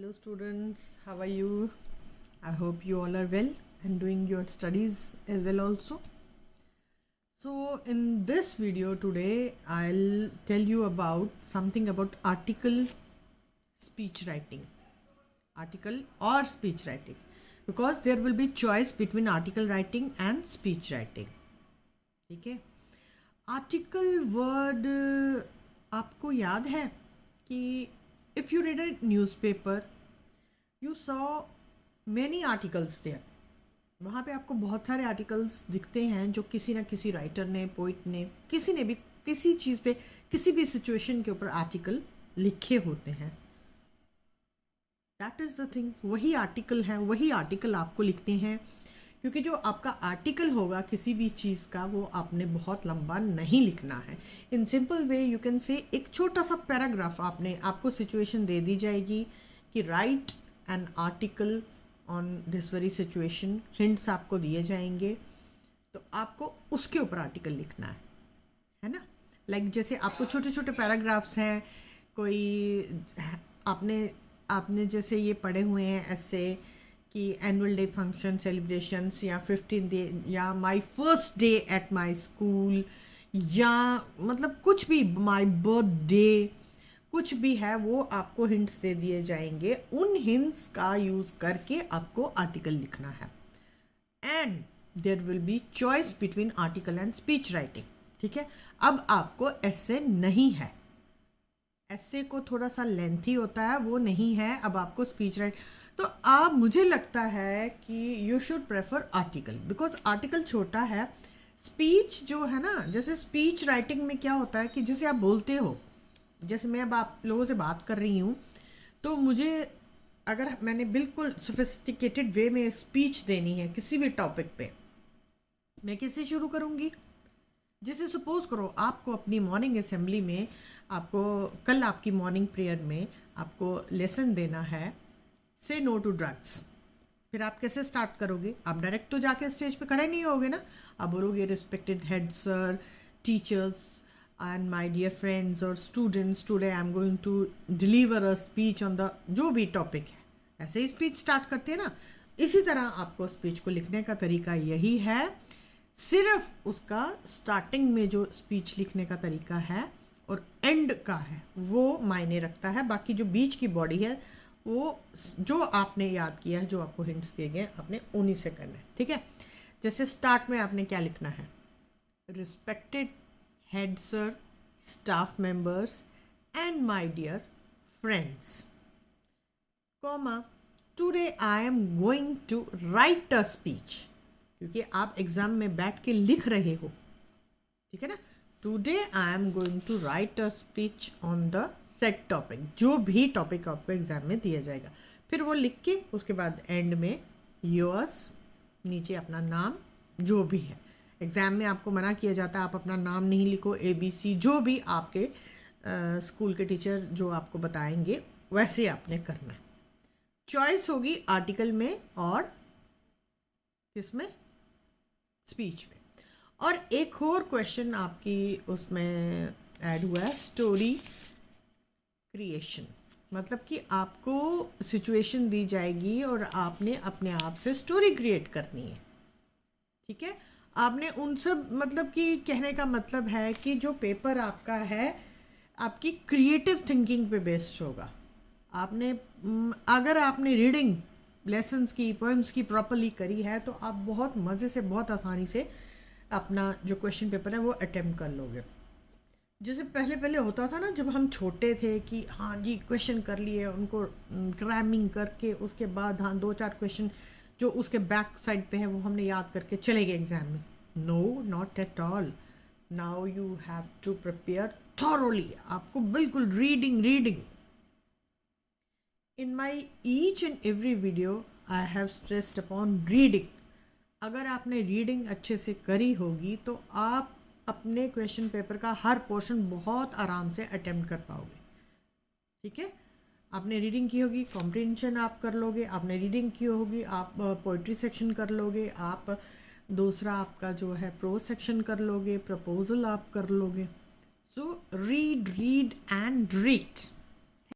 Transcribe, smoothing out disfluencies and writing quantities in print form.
Hello students, how are you? I hope you all are well and doing your studies as well also. So in this video today I'll tell you about something about article speech writing. Article or speech writing, because there will be choice between article writing and speech writing. ठीक है, article word आपको याद है कि if you read a newspaper you saw many articles there. वहाँ पे आपको बहुत सारे आर्टिकल्स दिखते हैं जो किसी ना किसी राइटर ने, पोइट ने, किसी ने भी किसी चीज़ पे, किसी भी सिचुएशन के ऊपर आर्टिकल लिखे होते हैं. दैट इज़ द थिंग, वही आर्टिकल है, वही आर्टिकल आपको लिखते हैं. क्योंकि जो आपका आर्टिकल होगा किसी भी चीज़ का, वो आपने बहुत लंबा नहीं लिखना है. In simple way you can say एक छोटा सा पैराग्राफ आपको सिचुएशन दे दी जाएगी कि right an article on this very situation. Hints आपको दिए जाएंगे तो आपको उसके ऊपर आर्टिकल लिखना है ना. लाइक जैसे आपको छोटे छोटे पैराग्राफ्स हैं, कोई आपने जैसे ये पढ़े हुए हैं ऐसे कि एनुअल डे फंक्शन सेलिब्रेशंस, या 15 डे, या my first day at my school, या मतलब कुछ भी, माय बर्थडे, कुछ भी है, वो आपको हिंट्स दे दिए जाएंगे. उन हिंट्स का यूज़ करके आपको आर्टिकल लिखना है. And there will be choice between article and speech writing. ठीक है, अब आपको ऐसे नहीं है, ऐसे को थोड़ा सा लेंथी होता है, वो नहीं है. अब आपको स्पीच राइट, तो आप, मुझे लगता है कि you should prefer article, because article छोटा है. स्पीच जो है ना, जैसे स्पीच राइटिंग में क्या होता है कि जैसे आप बोलते हो, जैसे मैं अब आप लोगों से बात कर रही हूँ, तो मुझे अगर मैंने बिल्कुल सोफिस्टिकेटेड वे में स्पीच देनी है किसी भी टॉपिक पे, मैं कैसे शुरू करूँगी? जैसे सपोज करो आपको अपनी मॉर्निंग असेंबली में, आपको कल आपकी मॉर्निंग प्रेयर में आपको लेसन देना है, से नो टू ड्रग्स. फिर आप कैसे स्टार्ट करोगे? आप डायरेक्ट तो जाके स्टेज पे खड़े नहीं होगे ना. आप बोलोगे respected head sir, teachers and my dear friends और students, today I am going to deliver a speech on the जो भी टॉपिक है. ऐसे ही स्पीच स्टार्ट करते हैं ना. इसी तरह आपको स्पीच को लिखने का तरीका यही है. सिर्फ उसका स्टार्टिंग में जो स्पीच लिखने का तरीका है और एंड का है वो मायने रखता है. बाकी जो बीच की बॉडी है वो जो आपने याद किया है, जो आपको हिंट्स दिए गए, आपने उन्हीं से करना है. ठीक है, जैसे स्टार्ट में आपने क्या लिखना है? Respected head sir, staff members and my dear friends, comma, today I am going to write a speech. क्योंकि आप एग्जाम में बैठ के लिख रहे हो. ठीक है ना. Today I am going to write a speech on the set topic, जो भी टॉपिक आपको एग्जाम में दिया जाएगा. फिर वो लिख के उसके बाद एंड में योर्स, नीचे अपना नाम, जो भी है. एग्जाम में आपको मना किया जाता है आप अपना नाम नहीं लिखो, ABC, जो भी आपके स्कूल के टीचर जो आपको बताएंगे वैसे आपने करना है. चॉइस होगी आर्टिकल में और किसमें? स्पीच में. और एक और क्वेश्चन आपकी उसमें ऐड हुआ है, स्टोरी क्रिएशन. मतलब कि आपको सिचुएशन दी जाएगी और आपने अपने आप से स्टोरी क्रिएट करनी है. ठीक है, आपने उन सब, मतलब कि कहने का मतलब है कि जो पेपर आपका है आपकी क्रिएटिव थिंकिंग पे बेस्ड होगा. आपने अगर आपने रीडिंग लेसन्स की, पोएम्स की प्रॉपरली करी है तो आप बहुत मज़े से, बहुत आसानी से अपना जो क्वेश्चन पेपर है वो अटेम्प्ट कर लोगे. जैसे पहले पहले होता था ना, जब हम छोटे थे कि हाँ जी क्वेश्चन कर लिए, उनको क्रैमिंग करके उसके बाद हाँ 2-4 क्वेश्चन जो उसके बैक साइड पे है वो हमने याद करके चले गए एग्जाम में. No, not at all. Now you have to prepare thoroughly. आपको बिल्कुल reading. In my each and every video I have stressed upon reading. अगर आपने रीडिंग अच्छे से करी होगी तो आप अपने क्वेश्चन पेपर का हर पोर्शन बहुत आराम से अटेम्प्ट कर पाओगे. ठीक है, आपने रीडिंग की होगी, कॉम्प्रिहेंशन आप कर लोगे. आपने रीडिंग की होगी, आप पोइट्री सेक्शन कर लोगे. आप दूसरा आपका जो है प्रोज सेक्शन कर लोगे, प्रपोजल आप कर लोगे. So read and read.